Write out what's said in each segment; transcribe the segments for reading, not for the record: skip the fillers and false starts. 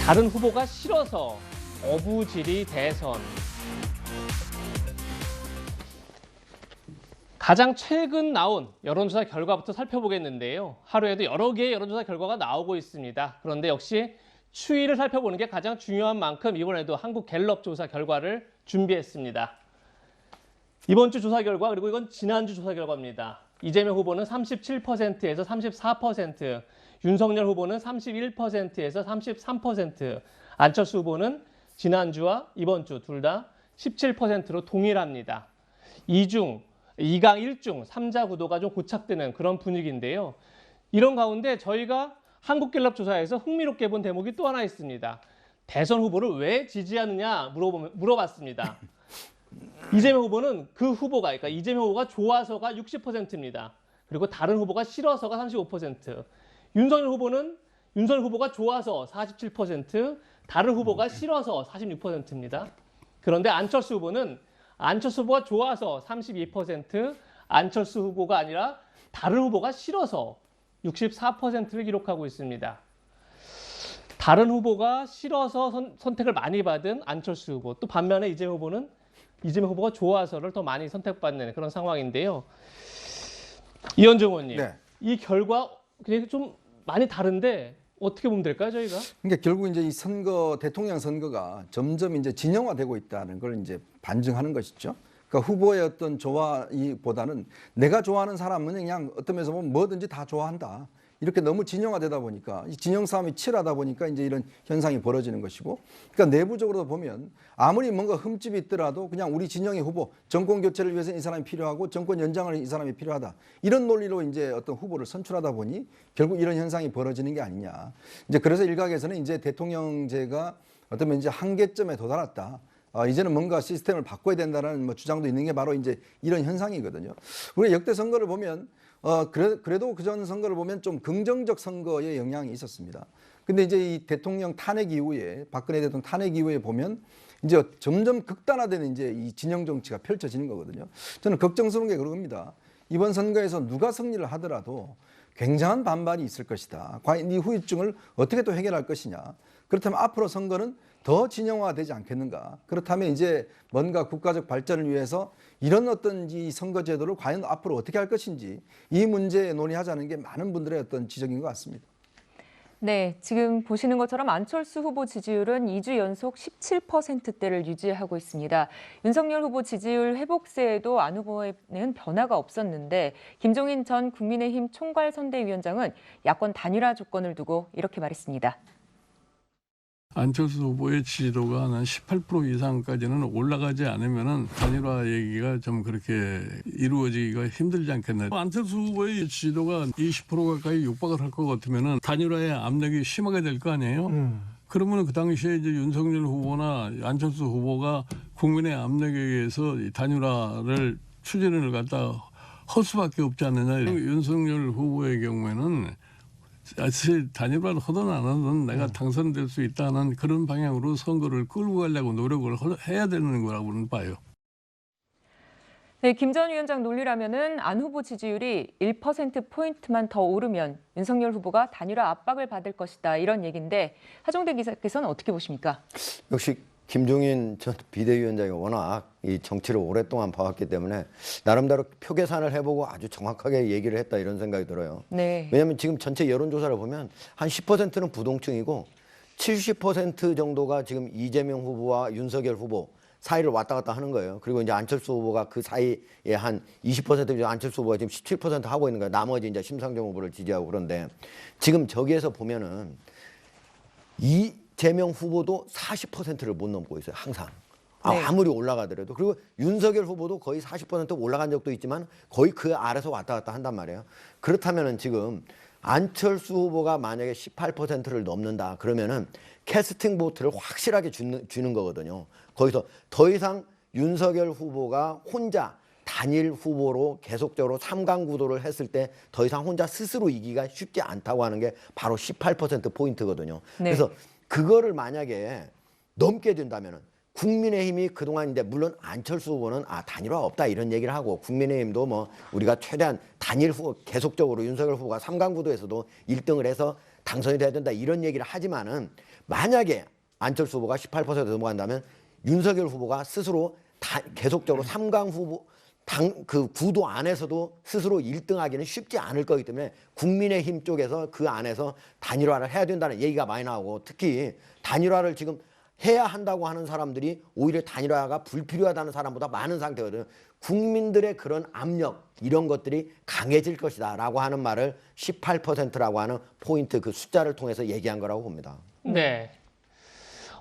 다른 후보가 싫어서 어부지리 대선. 가장 최근 나온 여론조사 결과부터 살펴보겠는데요. 하루에도 여러 개의 여론조사 결과가 나오고 있습니다. 그런데 역시 추이를 살펴보는 게 가장 중요한 만큼 이번에도 한국갤럽 조사 결과를 준비했습니다. 이번 주 조사 결과, 그리고 이건 지난주 조사 결과입니다. 이재명 후보는 37%에서 34%, 윤석열 후보는 31%에서 33%, 안철수 후보는 지난주와 이번 주 둘 다 17%로 동일합니다. 2강 1중, 3자 구도가 좀 고착되는 그런 분위기인데요. 이런 가운데 저희가 한국갤럽 조사에서 흥미롭게 본 대목이 또 하나 있습니다. 대선 후보를 왜 지지하느냐 물어봤습니다. 이재명 후보는 그 후보가, 그러니까 이재명 후보가 좋아서가 60%입니다. 그리고 다른 후보가 싫어서가 35%. 윤석열 후보는 윤석열 후보가 좋아서 47%, 다른 후보가 싫어서 46%입니다. 그런데 안철수 후보는 안철수 후보가 좋아서 32%, 안철수 후보가 아니라 다른 후보가 싫어서 64%를 기록하고 있습니다. 다른 후보가 싫어서 선택을 많이 받은 안철수 후보, 또 반면에 이재명 후보가 좋아서를 더 많이 선택받는 그런 상황인데요. 이현정 의원님, 네. 이 결과 그냥 좀 많이 다른데 어떻게 보면 될까요, 저희가? 그러니까 결국 이제 이 대통령 선거가 점점 이제 진영화되고 있다는 걸 이제 반증하는 것이죠. 그러니까 후보의 어떤 좋아보다는 내가 좋아하는 사람은 그냥 어떤 면에서 보면 뭐든지 다 좋아한다. 이렇게 너무 진영화되다 보니까 이 진영 싸움이 치열하다 보니까 이제 이런 현상이 벌어지는 것이고, 그러니까 내부적으로 보면 아무리 뭔가 흠집이 있더라도 그냥 우리 진영의 후보, 정권 교체를 위해서 이 사람이 필요하고 정권 연장을 이 사람이 필요하다. 이런 논리로 이제 어떤 후보를 선출하다 보니 결국 이런 현상이 벌어지는 게 아니냐. 이제 그래서 일각에서는 이제 대통령제가 어떤 면에서 이제 한계점에 도달했다. 이제는 뭔가 시스템을 바꿔야 된다는 뭐 주장도 있는 게 바로 이제 이런 현상이거든요. 우리 역대 선거를 보면 그래도 그전 선거를 보면 좀 긍정적 선거의 영향이 있었습니다. 근데 이제 이 대통령 탄핵 이후에, 박근혜 대통령 탄핵 이후에 보면 이제 점점 극단화되는 이제 이 진영 정치가 펼쳐지는 거거든요. 저는 걱정스러운 게 그겁니다. 이번 선거에서 누가 승리를 하더라도 굉장한 반발이 있을 것이다. 과연 이 후유증을 어떻게 또 해결할 것이냐. 그렇다면 앞으로 선거는 더 진영화되지 않겠는가. 그렇다면 이제 뭔가 국가적 발전을 위해서 이런 어떤 이 선거 제도를 과연 앞으로 어떻게 할 것인지 이 문제에 논의하자는 게 많은 분들의 어떤 지적인 것 같습니다. 네, 지금 보시는 것처럼 안철수 후보 지지율은 2주 연속 17%대를 유지하고 있습니다. 윤석열 후보 지지율 회복세에도 안 후보에는 변화가 없었는데 김종인 전 국민의힘 총괄선대위원장은 야권 단일화 조건을 두고 이렇게 말했습니다. 안철수 후보의 지지도가 한 18% 이상까지는 올라가지 않으면은 단일화 얘기가 좀 그렇게 이루어지기가 힘들지 않겠나. 안철수 후보의 지지도가 20% 가까이 육박을 할 것 같으면은 단일화의 압력이 심하게 될 거 아니에요. 그러면 그 당시에 이제 윤석열 후보나 안철수 후보가 국민의 압력에 의해서 단일화를 추진을 갖다 할 수밖에 없지 않느냐. 윤석열 후보의 경우에는 사실 단일화를 하든 안 하든 내가 당선될 수 있다는 그런 방향으로 선거를 끌고 가려고 노력을 해야 되는 거라고는 봐요. 네, 김 전 위원장 논리라면은 안 후보 지지율이 1%포인트만 더 오르면 윤석열 후보가 단일화 압박을 받을 것이다. 이런 얘기인데 하정대 기자께서는 어떻게 보십니까? 역시 김종인 전 비대위원장이 워낙 이 정치를 오랫동안 봐왔기 때문에 나름대로 표 계산을 해보고 아주 정확하게 얘기를 했다 이런 생각이 들어요. 네. 왜냐하면 지금 전체 여론조사를 보면 한 10%는 부동층이고 70% 정도가 지금 이재명 후보와 윤석열 후보 사이를 왔다 갔다 하는 거예요. 그리고 이제 안철수 후보가 그 사이에 한 20% 안철수 후보가 지금 17% 하고 있는 거예요. 나머지 이제 심상정 후보를 지지하고. 그런데 지금 저기에서 보면은 이재명 후보도 40%를 못 넘고 있어요. 항상. 네. 아무리 올라가더라도. 그리고 윤석열 후보도 거의 40% 올라간 적도 있지만 거의 그 아래서 왔다 갔다 한단 말이에요. 그렇다면은 지금 안철수 후보가 만약에 18%를 넘는다 그러면은 캐스팅 보트를 확실하게 주는 거거든요. 거기서 더 이상 윤석열 후보가 혼자 단일 후보로 계속적으로 3강 구도를 했을 때 더 이상 혼자 스스로 이기기가 쉽지 않다고 하는 게 바로 18%포인트거든요. 네. 그래서 그거를 만약에 넘게 된다면은 국민의힘이 그동안 이제 물론 안철수 후보는 단일화 없다 이런 얘기를 하고 국민의힘도 뭐 우리가 최대한 단일 후보 계속적으로 윤석열 후보가 3강 구도에서도 1등을 해서 당선이 돼야 된다 이런 얘기를 하지만은 만약에 안철수 후보가 18% 넘어간다면 윤석열 후보가 스스로 계속적으로 3강 후보 그 구도 안에서도 스스로 1등하기는 쉽지 않을 거기 때문에 국민의힘 쪽에서 그 안에서 단일화를 해야 된다는 얘기가 많이 나오고 특히 단일화를 지금 해야 한다고 하는 사람들이 오히려 단일화가 불필요하다는 사람보다 많은 상태거든요. 국민들의 그런 압력 이런 것들이 강해질 것이다 라고 하는 말을 18%라고 하는 포인트 그 숫자를 통해서 얘기한 거라고 봅니다. 네.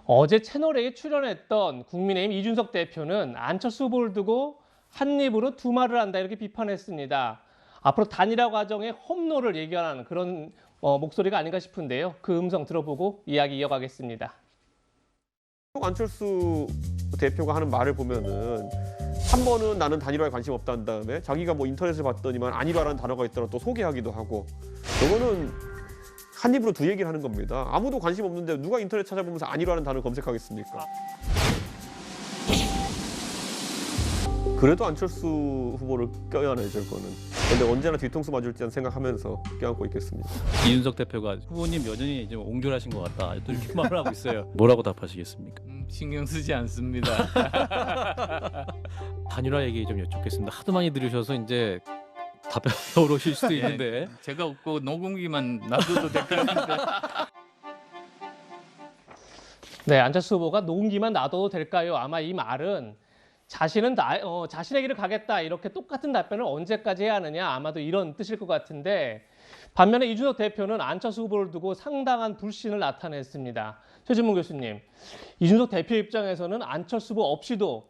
어제 채널A에 출연했던 국민의힘 이준석 대표는 안철수 후보를 두고 한 입으로 두 말을 한다 이렇게 비판했습니다. 앞으로 단일화 과정의 험로를 예견하는 그런 목소리가 아닌가 싶은데요. 그 음성 들어보고 이야기 이어가겠습니다. 안철수 대표가 하는 말을 보면은 한 번은 나는 단일화에 관심 없다는 다음에 자기가 뭐 인터넷을 봤더니만 안일화라는 단어가 있더라 또 소개하기도 하고 이거는 한 입으로 두 얘기를 하는 겁니다. 아무도 관심 없는데 누가 인터넷 찾아보면서 안일화라는 단어를 검색하겠습니까? 그래도 안철수 후보를 껴안아야 될 거는 근데 언제나 뒤통수 맞을지 생각하면서 껴안고 있겠습니다. 이준석 대표가 후보님 여전히 좀 옹졸하신 것 같다 또 이렇게 말을 하고 있어요. 뭐라고 답하시겠습니까? 신경 쓰지 않습니다. 단일화 얘기 좀 여쭙겠습니다. 하도 많이 들으셔서 이제 답변이 어려우실 수도 있는데 제가 없고 녹음기만 놔둬도 될 것 같은데. 네, 안철수 후보가 녹음기만 놔둬도 될까요? 아마 이 말은 자신은 자신의 길을 가겠다 이렇게 똑같은 답변을 언제까지 해야 하느냐 아마도 이런 뜻일 것 같은데 반면에 이준석 대표는 안철수 후보를 두고 상당한 불신을 나타냈습니다. 최진문 교수님, 이준석 대표 입장에서는 안철수 후보 없이도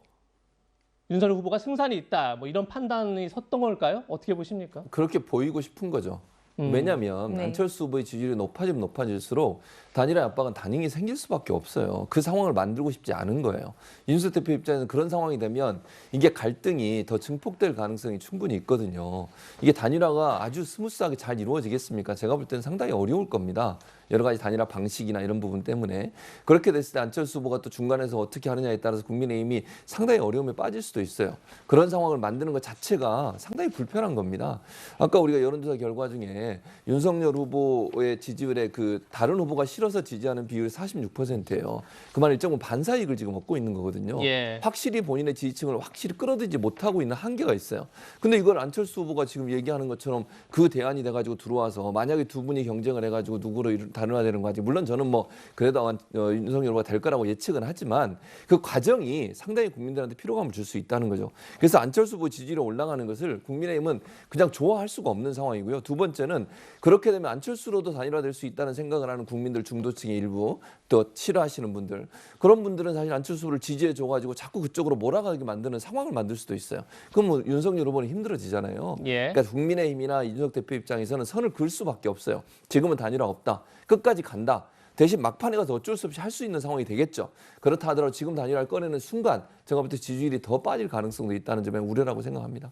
윤석열 후보가 승산이 있다 뭐 이런 판단이 섰던 걸까요? 어떻게 보십니까? 그렇게 보이고 싶은 거죠. 왜냐하면 네. 안철수 후보의 지지율이 높아지면 높아질수록 단일화 압박은 단행이 생길 수밖에 없어요. 그 상황을 만들고 싶지 않은 거예요. 이준석 대표 입장에서는 그런 상황이 되면 이게 갈등이 더 증폭될 가능성이 충분히 있거든요. 이게 단일화가 아주 스무스하게 잘 이루어지겠습니까? 제가 볼 때는 상당히 어려울 겁니다. 여러 가지 단일화 방식이나 이런 부분 때문에. 그렇게 됐을 때 안철수 후보가 또 중간에서 어떻게 하느냐에 따라서 국민의힘이 상당히 어려움에 빠질 수도 있어요. 그런 상황을 만드는 것 자체가 상당히 불편한 겁니다. 아까 우리가 여론조사 결과 중에 윤석열 후보의 지지율에 그 다른 후보가 싫어서 지지하는 비율이 46%예요. 그 말 일정 부분 반사이익을 지금 얻고 있는 거거든요. 예. 확실히 본인의 지지층을 확실히 끌어들이지 못하고 있는 한계가 있어요. 근데 이걸 안철수 후보가 지금 얘기하는 것처럼 그 대안이 돼가지고 들어와서 만약에 두 분이 경쟁을 해가지고 누구로 단일화되는 거지. 물론 저는 뭐 그래도 윤석열 후보가 될 거라고 예측은 하지만 그 과정이 상당히 국민들한테 피로감을 줄 수 있다는 거죠. 그래서 안철수 후보 지지율이 올라가는 것을 국민의힘은 그냥 좋아할 수가 없는 상황이고요. 두 번째는 그렇게 되면 안철수로도 단일화될 수 있다는 생각을 하는 국민들 중도층의 일부 또 싫어하시는 분들 그런 분들은 사실 안철수 후보를 지지해 줘가지고 자꾸 그쪽으로 몰아가게 만드는 상황을 만들 수도 있어요. 그럼 뭐 윤석열 후보는 힘들어지잖아요. 예. 그러니까 국민의힘이나 이준석 대표 입장에서는 선을 그을 수밖에 없어요. 지금은 단일화 없다. 끝까지 간다. 대신 막판에 가서 어쩔 수 없이 할 수 있는 상황이 되겠죠. 그렇다 하더라도 지금 단일화를 꺼내는 순간 제가 볼 때 지지율이 더 빠질 가능성도 있다는 점에 우려라고 생각합니다.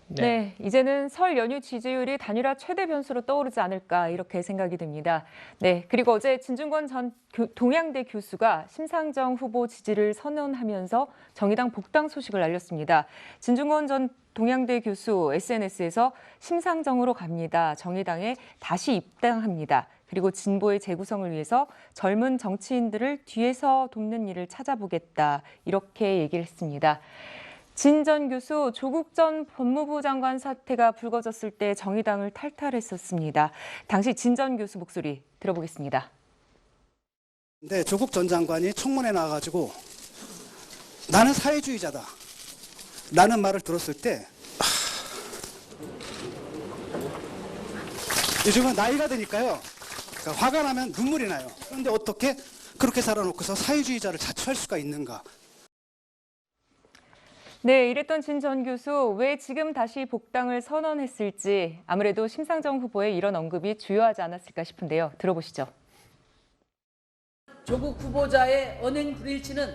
네, 이제는 설 연휴 지지율이 단일화 최대 변수로 떠오르지 않을까 이렇게 생각이 듭니다. 네, 그리고 어제 진중권 전 동양대 교수가 심상정 후보 지지를 선언하면서 정의당 복당 소식을 알렸습니다. 진중권 전 동양대 교수 SNS에서 심상정으로 갑니다. 정의당에 다시 입당합니다. 그리고 진보의 재구성을 위해서 젊은 정치인들을 뒤에서 돕는 일을 찾아보겠다. 이렇게 얘기를 했습니다. 진 전 교수 조국 전 법무부 장관 사태가 불거졌을 때 정의당을 탈탈했었습니다. 당시 진 전 교수 목소리 들어보겠습니다. 네, 조국 전 장관이 청문회 나와가지고 나는 사회주의자다 라는 말을 들었을 때 요즘은 나이가 드니까요. 그러니까 화가 나면 눈물이 나요. 그런데 어떻게 그렇게 살아놓고서 사회주의자를 자처할 수가 있는가. 네, 이랬던 진 전 교수 왜 지금 다시 복당을 선언했을지 아무래도 심상정 후보의 이런 언급이 주요하지 않았을까 싶은데요. 들어보시죠. 조국 후보자의 언행 불일치는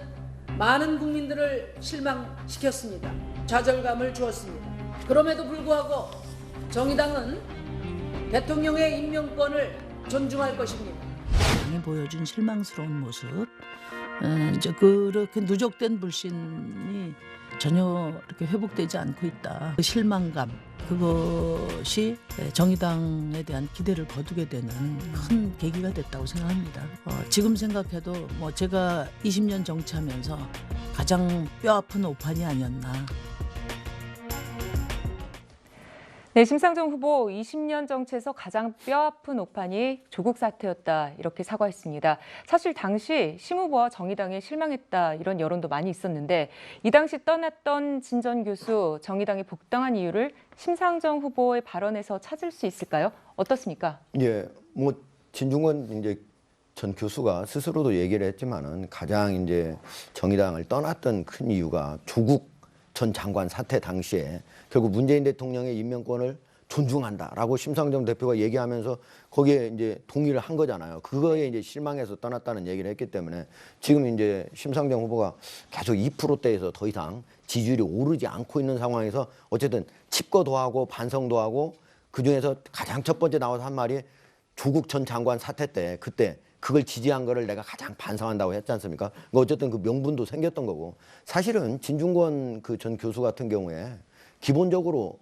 많은 국민들을 실망시켰습니다. 좌절감을 주었습니다. 그럼에도 불구하고 정의당은 대통령의 임명권을 존중할 것입니다. 당이 보여준 실망스러운 모습 이제 그렇게 누적된 불신이 전혀 이렇게 회복되지 않고 있다. 그 실망감 그것이 정의당에 대한 기대를 거두게 되는 큰 계기가 됐다고 생각합니다. 지금 생각해도 뭐 제가 20년 정치하면서 가장 뼈아픈 오판이 아니었나. 네, 심상정 후보 20년 정치에서 가장 뼈아픈 오판이 조국 사태였다 이렇게 사과했습니다. 사실 당시 심 후보와 정의당에 실망했다 이런 여론도 많이 있었는데 이 당시 떠났던 진 전 교수 정의당에 복당한 이유를 심상정 후보의 발언에서 찾을 수 있을까요? 어떻습니까? 예, 뭐 진중권 이제 전 교수가 스스로도 얘기를 했지만은 가장 이제 정의당을 떠났던 큰 이유가 조국 전 장관 사태 당시에 결국 문재인 대통령의 임명권을 존중한다라고 심상정 대표가 얘기하면서 거기에 이제 동의를 한 거잖아요. 그거에 이제 실망해서 떠났다는 얘기를 했기 때문에 지금 이제 심상정 후보가 계속 2%대에서 더 이상 지지율이 오르지 않고 있는 상황에서 어쨌든 칩거도 하고 반성도 하고 그중에서 가장 첫 번째 나와서 한 말이 조국 전 장관 사태 때 그때 그걸 지지한 거를 내가 가장 반성한다고 했지 않습니까? 어쨌든 그 명분도 생겼던 거고 사실은 진중권 그 전 교수 같은 경우에 기본적으로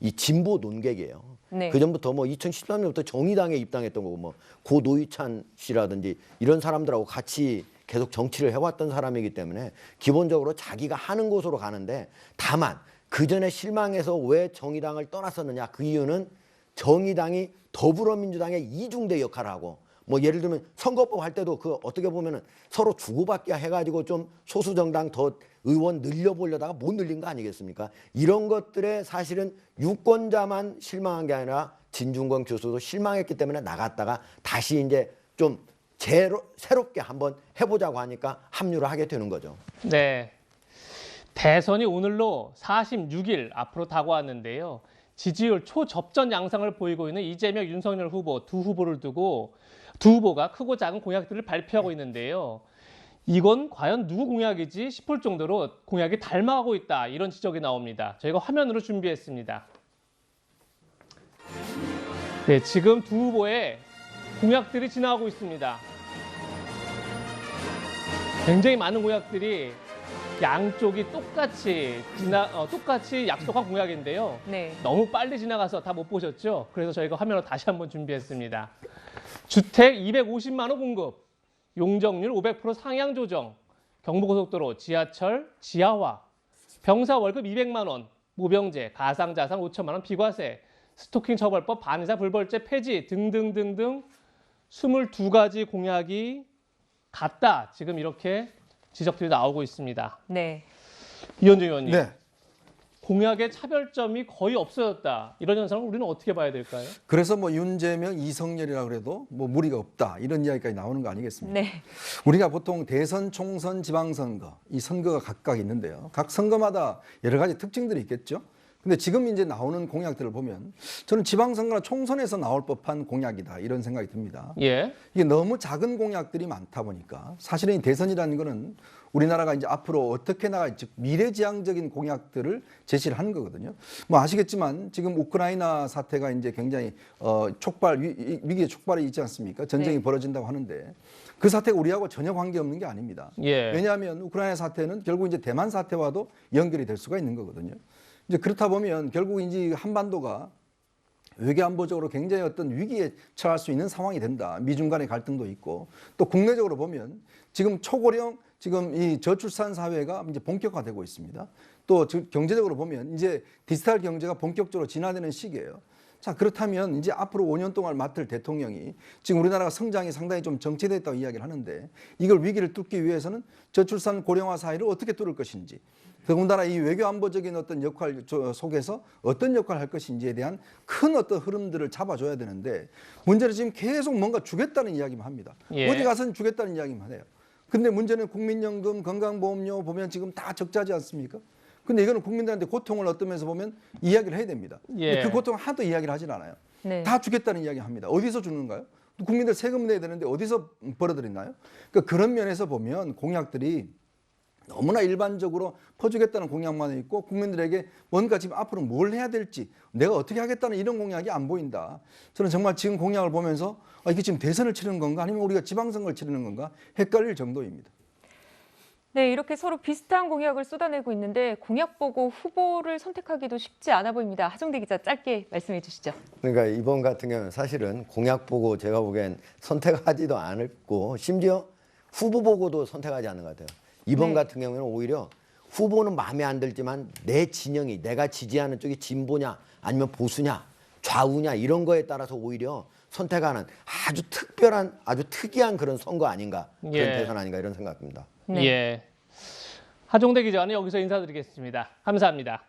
이 진보 논객이에요. 네. 그 전부터 뭐 2013년부터 정의당에 입당했던 거고 뭐 고 노회찬 씨라든지 이런 사람들하고 같이 계속 정치를 해왔던 사람이기 때문에 기본적으로 자기가 하는 곳으로 가는데 다만 그 전에 실망해서 왜 정의당을 떠났었느냐 그 이유는 정의당이 더불어민주당의 이중대 역할을 하고 뭐 예를 들면 선거법 할 때도 그 어떻게 보면은 서로 주고받기 해가지고 좀 소수 정당 더 의원 늘려보려다가 못 늘린 거 아니겠습니까? 이런 것들에 사실은 유권자만 실망한 게 아니라 진중권 교수도 실망했기 때문에 나갔다가 다시 이제 좀 새롭게 한번 해보자고 하니까 합류를 하게 되는 거죠. 네. 대선이 오늘로 46일 앞으로 다가왔는데요. 지지율 초접전 양상을 보이고 있는 이재명, 윤석열 후보 두 후보를 두고 두 후보가 크고 작은 공약들을 발표하고 있는데요. 이건 과연 누구 공약이지 싶을 정도로 공약이 닮아가고 있다 이런 지적이 나옵니다. 저희가 화면으로 준비했습니다. 네, 지금 두 후보의 공약들이 지나가고 있습니다. 굉장히 많은 공약들이 양쪽이 똑같이 약속한 공약인데요. 네. 너무 빨리 지나가서 다 못 보셨죠? 그래서 저희가 화면으로 다시 한번 준비했습니다. 주택 250만 호 공급, 용적률 500% 상향 조정, 경부고속도로 지하철 지하화, 병사 월급 200만 원, 모병제, 가상자산 5천만 원 비과세, 스토킹 처벌법 반의사 불벌죄 폐지 등등등등 22가지 공약이 같다. 지금 이렇게 지적들이 나오고 있습니다. 네. 이현정 의원님. 네. 공약의 차별점이 거의 없어졌다. 이런 현상을 우리는 어떻게 봐야 될까요? 그래서 뭐 윤재명, 이성열이라 그래도 뭐 무리가 없다 이런 이야기까지 나오는 거 아니겠습니까? 네. 우리가 보통 대선, 총선, 지방선거 이 선거가 각각 있는데요. 각 선거마다 여러 가지 특징들이 있겠죠. 근데 지금 이제 나오는 공약들을 보면 저는 지방선거나 총선에서 나올 법한 공약이다 이런 생각이 듭니다. 예. 이게 너무 작은 공약들이 많다 보니까 사실은 이 대선이라는 거는 우리나라가 이제 앞으로 어떻게 나갈지 미래지향적인 공약들을 제시를 하는 거거든요. 뭐 아시겠지만 지금 우크라이나 사태가 이제 굉장히 위기의 촉발이 있지 않습니까? 전쟁이 네. 벌어진다고 하는데 그 사태가 우리하고 전혀 관계없는 게 아닙니다. 예. 왜냐하면 우크라이나 사태는 결국 이제 대만 사태와도 연결이 될 수가 있는 거거든요. 이제 그렇다 보면 결국 이제 한반도가 외교안보적으로 굉장히 어떤 위기에 처할 수 있는 상황이 된다. 미중 간의 갈등도 있고 또 국내적으로 보면 지금 초고령 지금 이 저출산 사회가 이제 본격화되고 있습니다. 또 경제적으로 보면 이제 디지털 경제가 본격적으로 진화되는 시기예요. 자, 그렇다면 이제 앞으로 5년 동안 맡을 대통령이 지금 우리나라가 성장이 상당히 좀 정체됐다고 이야기를 하는데 이걸 위기를 뚫기 위해서는 저출산 고령화 사회를 어떻게 뚫을 것인지 더군다나 이 외교안보적인 어떤 역할 속에서 어떤 역할을 할 것인지에 대한 큰 어떤 흐름들을 잡아줘야 되는데 문제는 지금 계속 뭔가 주겠다는 이야기만 합니다. 예. 어디 가서는 주겠다는 이야기만 해요. 근데 문제는 국민연금, 건강보험료 보면 지금 다 적자지 않습니까? 근데 이거는 국민들한테 고통을 얻으면서 보면 이야기를 해야 됩니다. 예. 근데 그 고통을 하나도 이야기를 하진 않아요. 네. 다 주겠다는 이야기 합니다. 어디서 주는가요? 국민들 세금 내야 되는데 어디서 벌어들이나요? 그러니까 그런 면에서 보면 공약들이 너무나 일반적으로 퍼주겠다는 공약만 있고 국민들에게 뭔가 지금 앞으로 뭘 해야 될지 내가 어떻게 하겠다는 이런 공약이 안 보인다. 저는 정말 지금 공약을 보면서 이게 지금 대선을 치르는 건가 아니면 우리가 지방선거를 치르는 건가 헷갈릴 정도입니다. 네, 이렇게 서로 비슷한 공약을 쏟아내고 있는데 공약 보고 후보를 선택하기도 쉽지 않아 보입니다. 하정대 기자 짧게 말씀해 주시죠. 그러니까 이번 같은 경우는 사실은 공약 보고 제가 보기엔 선택하지도 않았고 심지어 후보 보고도 선택하지 않는 것 같아요. 이번 네. 같은 경우는 오히려 후보는 마음에 안 들지만 내 진영이 내가 지지하는 쪽이 진보냐 아니면 보수냐 좌우냐 이런 거에 따라서 오히려 선택하는 아주 특별한 아주 특이한 그런 선거 아닌가 그런 대선 아닌가 이런 생각입니다. 네. 예. 하정대 기자는 여기서 인사드리겠습니다. 감사합니다.